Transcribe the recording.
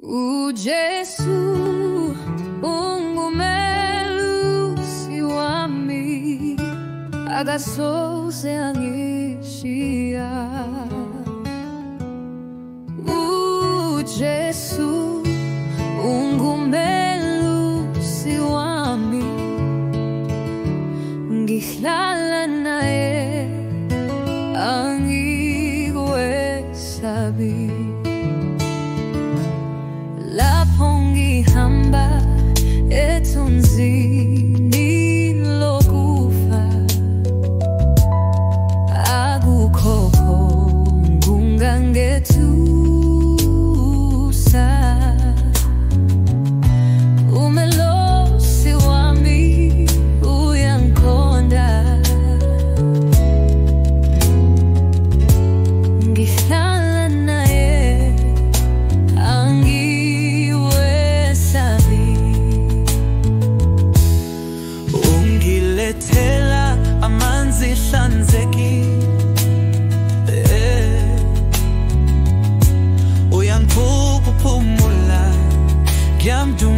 Jesu, ungumelusi wami, agasoze angishia. Jesu, ungumelusi wami, ngihlala naye angikwesabi. Lapho ngihamba ethunzini lokufa, akukho kungangethusa. Umelosi wami uyangiqonda, ngihlala naye angikwesabi. Ungilethela amanzi ahlanzekile, uyangiphuphumula, ngiyamduma